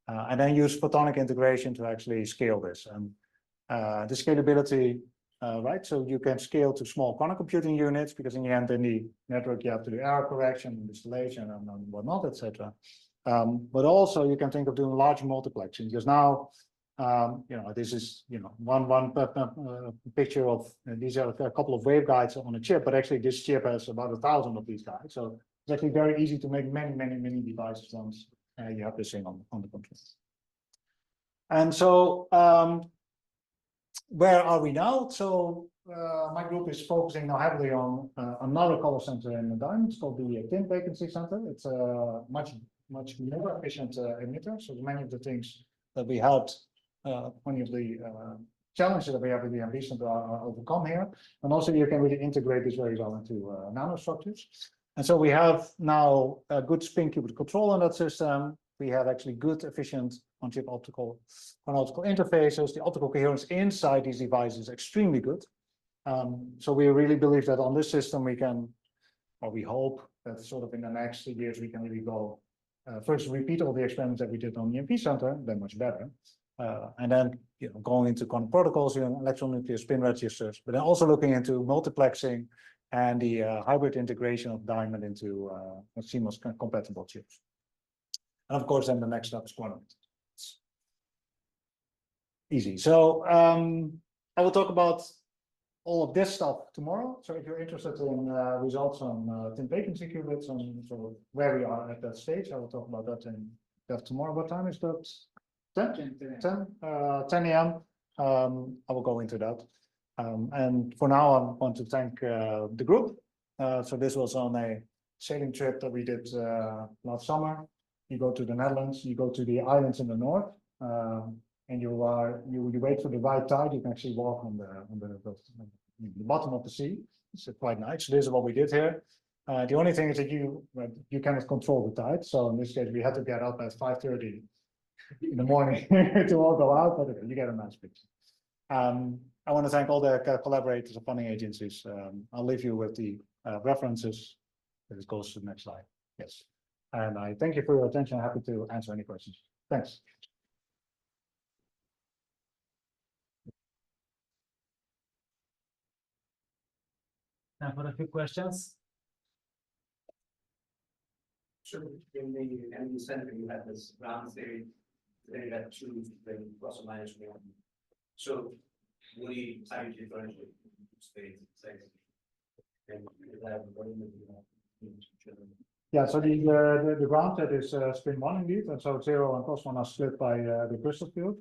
And then use photonic integration to actually scale this. And the scalability, right? So you can scale to small quantum computing units because in the end, in the network, you have to do error correction, distillation, and whatnot, etc. But also you can think of doing large multiplexing because now, this is, one picture of these are a couple of waveguides on a chip, but actually this chip has about 1,000 of these guys. So it's actually very easy to make many devices once you have this thing on the computer. And so, where are we now? So my group is focusing now heavily on another color center in the diamond. It's called the tint vacancy center. It's a much more efficient emitter. So many of the things that we had, many of the challenges that we have with the MV center are overcome here. And also you can really integrate this very well into nanostructures. And so we have now a good spin qubit control on that system. We have actually good, efficient on-chip optical interfaces. The optical coherence inside these devices is extremely good. So we really believe that on this system we can, or we hope that sort of in the next years we can really go first repeat all the experiments that we did on the EMP center, then much better. And then going into quantum protocols, electron nuclear spin registers, but then also looking into multiplexing and the hybrid integration of diamond into CMOS compatible chips. And of course, then the next step is quantum. Easy. So I will talk about all of this stuff tomorrow. So if you're interested in results on tint vacancy qubits and sort of where we are at that stage, I will talk about that in depth tomorrow. What time is that? 10 a.m. I will go into that. And for now, I want to thank the group. So this was on a sailing trip that we did last summer. You go to the Netherlands, you go to the islands in the north, and you wait for the right tide. You can actually walk on the bottom of the sea. It's quite nice. So this is what we did here. The only thing is that you cannot control the tide. So in this case, we had to get up at 5:30 in the morning to all go out, but you get a nice picture. I want to thank all the collaborators and funding agencies. I'll leave you with the references. This goes to the next slide. Yes. And I thank you for your attention. I'm happy to answer any questions. Thanks. Time for a few questions. So in the energy center, you have this ground theory, then you have two, then plus or minus one. So how do you differentiate space and yeah, so the ground set is spin one indeed, and so 0 and plus 1 are split by the crystal field,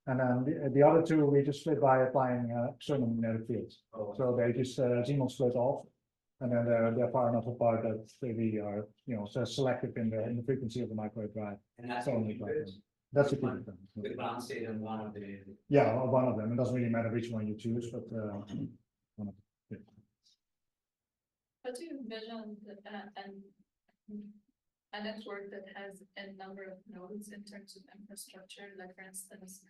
and then the other two we just split by applying external magnetic fields. Oh. So they just CMOS split off, and then they're far enough apart that we are so selective in the frequency of the microwave drive. And that's only that's the qubit. The ground state and one of the one of them. It doesn't really matter which one you choose, but one of them. How do you envision a network that has a number of nodes in terms of infrastructure? Like, for instance,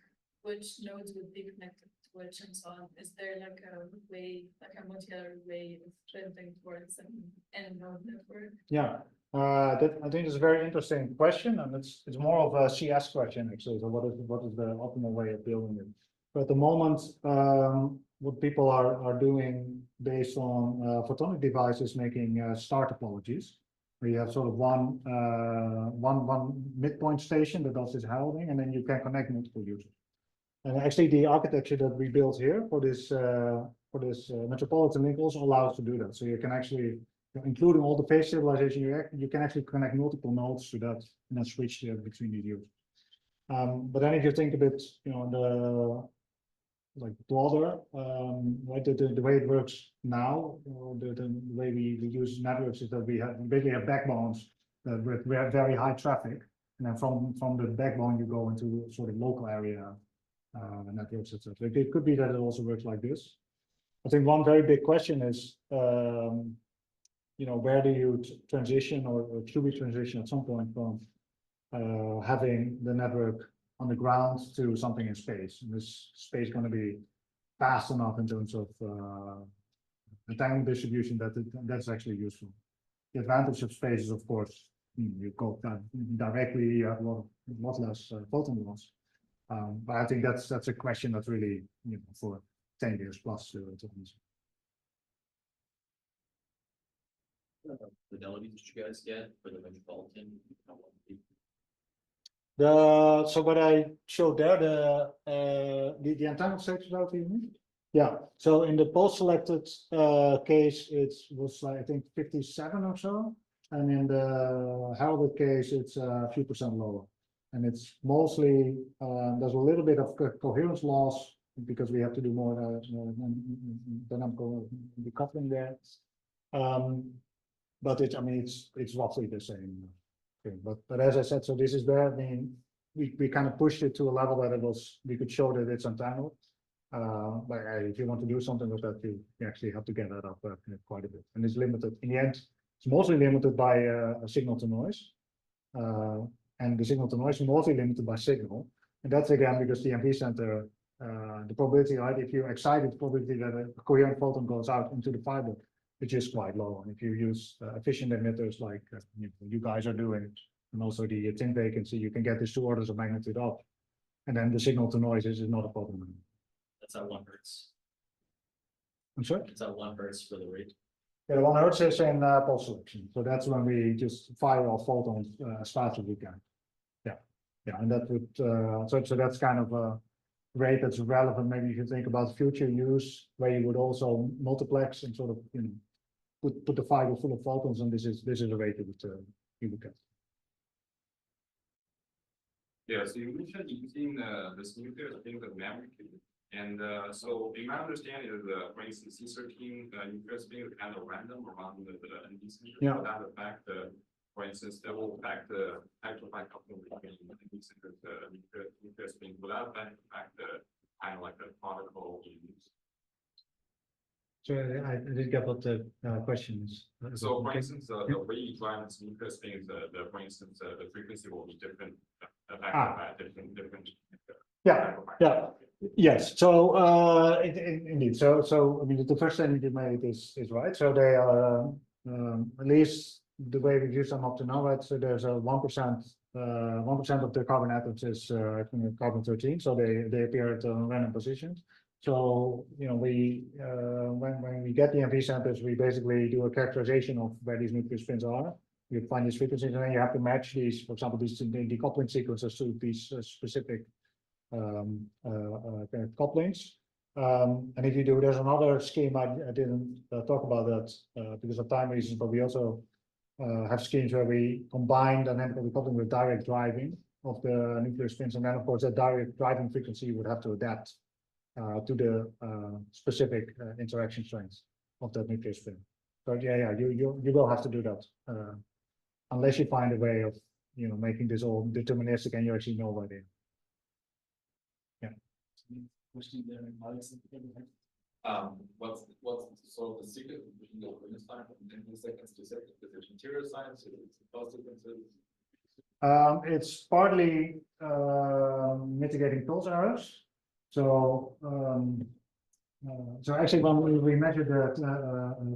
which nodes would be connected to which and so on? Is there like a way, like a modular way of building towards a node network? Yeah, I think it's a very interesting question, and it's more of a CS question actually. So what is the optimal way of building it? But at the moment, what people are doing based on photonic devices, making star topologies, where you have sort of one midpoint station that does this heralding, and then you can connect multiple users. And actually, the architecture that we built here for this metropolitan link also allows to do that. So you can actually, including all the phase stabilization, you can actually connect multiple nodes to that and then switch between the users. But then if you think a bit, like broader, right? The way it works now, the way we use networks is that we basically have backbones that we have very high traffic, and then from the backbone you go into sort of local area networks, etc. It could be that it also works like this. I think one very big question is, where do you transition or qubit transition at some point from having the network on the ground to something in space? And this space is going to be fast enough in terms of entanglement distribution that's actually useful. The advantage of space is, of course, you go directly, you have a lot less photon loss. But I think that's a question that's really, for 10 years plus to answer. Fidelity did you guys get for the metropolitan? So what I showed there, the entanglement state fidelity, you mean? Yeah. So in the post-selected case, it was like, I think 57 or so, and in the heralded case, it's a few percent lower. And it's mostly there's a little bit of coherence loss because we have to do more dynamical decoupling there. But it's roughly the same thing. But as I said, so this is where we kind of pushed it to a level that we could show that it's entangled. But if you want to do something with that, you actually have to get that up quite a bit, and it's limited. In the end, it's mostly limited by a signal to noise, and the signal to noise is mostly limited by signal, and that's again because the MV center, the probability, right? If you excite it, probability that a coherent photon goes out into the fiber, which is quite low. And if you use efficient emitters like you guys are doing, and also the thin vacancy, you can get this 2 orders of magnitude up, and then the signal to noise is not a problem. That's at 1 hertz. I'm sorry? It's at 1 hertz for the rate. Yeah, 1 hertz is in pulse selection. So that's when we just fire off photons as fast as we can. Yeah, and that would so that's kind of a rate that's relevant. Maybe if you think about future use, where you would also multiplex and sort of put the fiber full of photons, and this is a rate you look at. Yeah, so you mentioned using this nuclear thing of memory qubit. And so in my understanding is for instance, C13 nuclear spin is kind of random around the ND center. Yeah. So that affect for instance, that will affect the electron coupling between the ND center nuclear spin. Will that affect the kind of like the particle use? So I didn't get what the question is. So for instance, the way you drive this nuclear spin is for instance, the frequency will be different, affected by different. Yeah. Yes. So indeed. So I mean, the first thing you made is right. So they are at least the way we've used them up to now, right? So there's a 1% of the carbon atoms is carbon-13. So they appear at random positions. So we when we get the MV centers, we basically do a characterization of where these nuclear spins are. You find these frequencies, and then you have to match these, for example, these decoupling sequences to these specific couplings. And if you do, there's another scheme I didn't talk about that because of time reasons, but we also have schemes where we combine dynamical decoupling with direct driving of the nuclear spins, and then of course that direct driving frequency would have to adapt to the specific interaction strengths of that nuclear spin. So you will have to do that unless you find a way of making this all deterministic and you actually know where they are. Question there, Alex. What's sort of the secret between the witness time and the seconds to second? Is it material science? Is it cost differences? It's partly mitigating pulse errors. So actually, when we measured the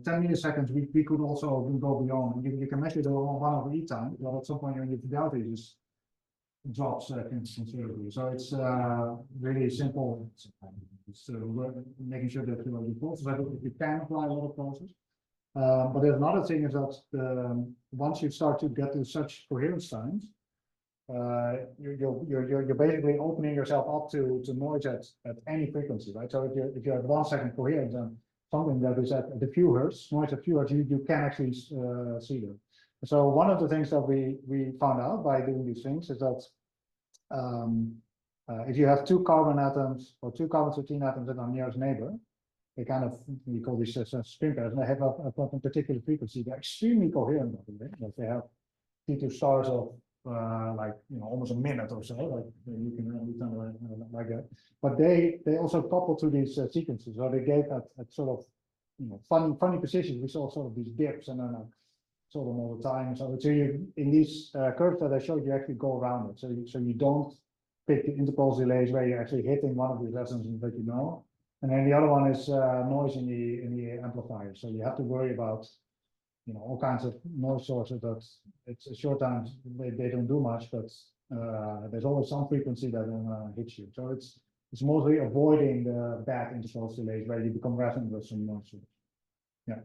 10 milliseconds, we could also go beyond. You can measure the 1/e time, but at some point your fidelity just drops considerably. So it's really simple. It's making sure that the pulses, if you can apply a lot of pulses. But there's another thing is that once you start to get to such coherence times, you're basically opening yourself up to noise at any frequency, right? So if you have 1 second coherence and something that is at the few hertz, noise at few hertz, you can actually see them. So one of the things that we found out by doing these things is that if you have 2 carbon atoms or 2 carbon-13 atoms that are nearest neighbor, they kind of, we call these spin pairs, and they have a particular frequency. They're extremely coherent, by the way. Like they have T2 stars of almost a minute or so, like you can like that. But they also couple to these sequences, so they gave at sort of funny positions. We saw sort of these dips, and then saw them all the time. So you in these curves that I showed you actually go around it. So you don't pick the interpulse delays where you're actually hitting one of these lessons that And then the other one is noise in the amplifier. So you have to worry about, all kinds of noise sources that it's a short time they don't do much, but there's always some frequency that hits you. So it's mostly avoiding the bad interval delays where you become resonant with some noise source. Yeah.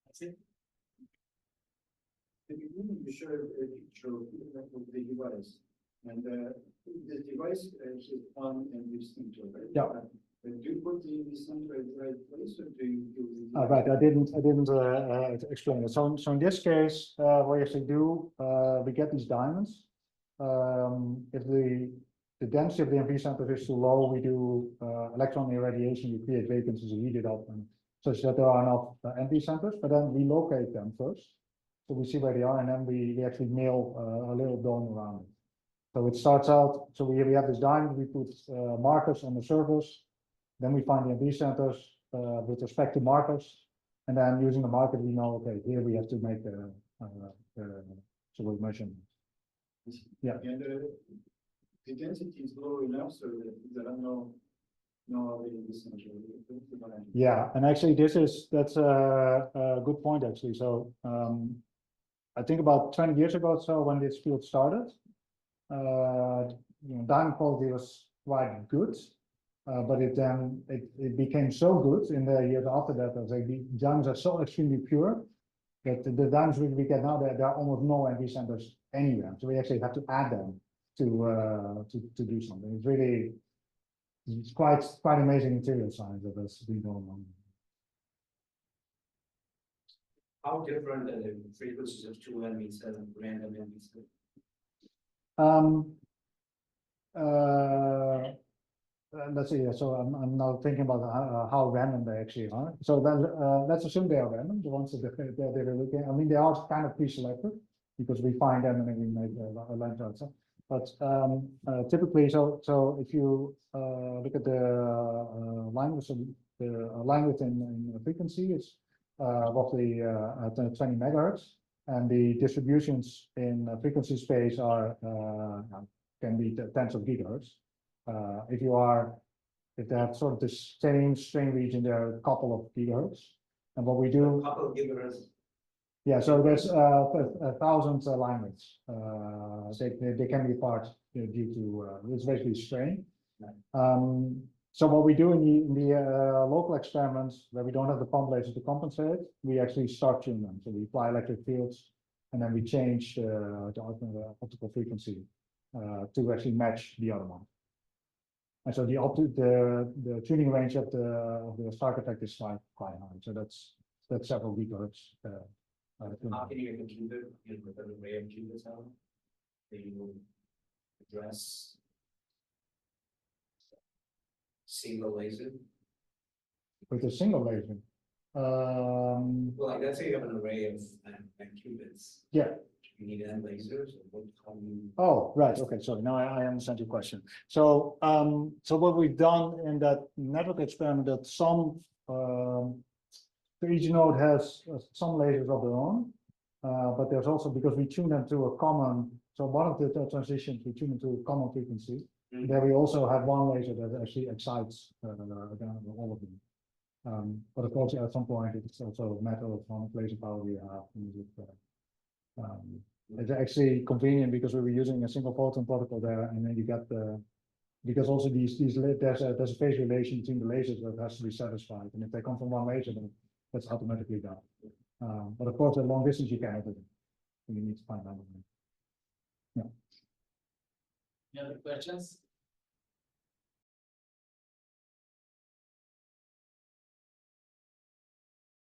That's it. The beginning you showed a picture of the device, and the device is on and receiver, right? Yeah. Do you put the center at the right place, or do you use the Right, I didn't explain it. So in this case, what we actually do, we get these diamonds. If the density of the MV center is too low, we do electron irradiation. We create vacancies, heat it up, and such that there are enough MV centers. But then we locate them first, so we see where they are, and then we actually nail a little dome around it. So it starts out. So we have this diamond. We put markers on the surface. Then we find the MV centers with respect to markers, and then using the marker, we know, okay, here we have to make so we measure. Yeah. And the density is low enough so that there are no MV centers. Yeah, and actually, that's a good point actually. So I think about 20 years ago or so, when this field started, diamond quality was quite good. But it became so good in the years after that the diamonds are so extremely pure that the diamonds we get now, there are almost no MV centers anywhere. So we actually have to add them to do something. It's quite amazing material science that has been going on. How different are the frequencies of 2 MV and random MV? Let's see. So I'm now thinking about how random they actually are. So then let's assume they are random. The ones that they're looking. I mean, they are kind of pre-selected because we find them and then we make a line chart. But typically, so if you look at the line with the line within frequency is roughly 20 megahertz, and the distributions in frequency space are can be tens of gigahertz. If they have sort of the same strain region, there are a couple of gigahertz. And what we do, A couple of gigahertz. yeah, so there's 1,000 line widths. They can be apart due to it's basically strain. So what we do in the local experiments where we don't have the pump lasers to compensate, we actually start tuning them. So we apply electric fields, and then we change the optical frequency to actually match the other one. And so the tuning range of the Stark effect is quite high. So that's several gigahertz. How can you make a qubit with an array of qubits out? That you will address single laser? With a single laser. Well, like let's say you have an array of qubits. Yeah. You need N lasers. How do you... Oh, right. Okay. Sorry. Now I understand your question. So, so what we've done in that network experiment, that some each node has some lasers of their own, but there's also, because we tune them to a common. So one of the transitions we tune them to a common frequency. Mm-hmm. There we also have one laser that actually excites all of them. But of course, at some point, it's also a matter of how much laser power we have. It's actually convenient because we were using a single photon protocol there, and then you get because also there's a phase relation between the lasers that has to be satisfied, and if they come from one laser, then that's automatically done. But of course, at long distance you cannot do it. You need to find out. Yeah. Any other questions?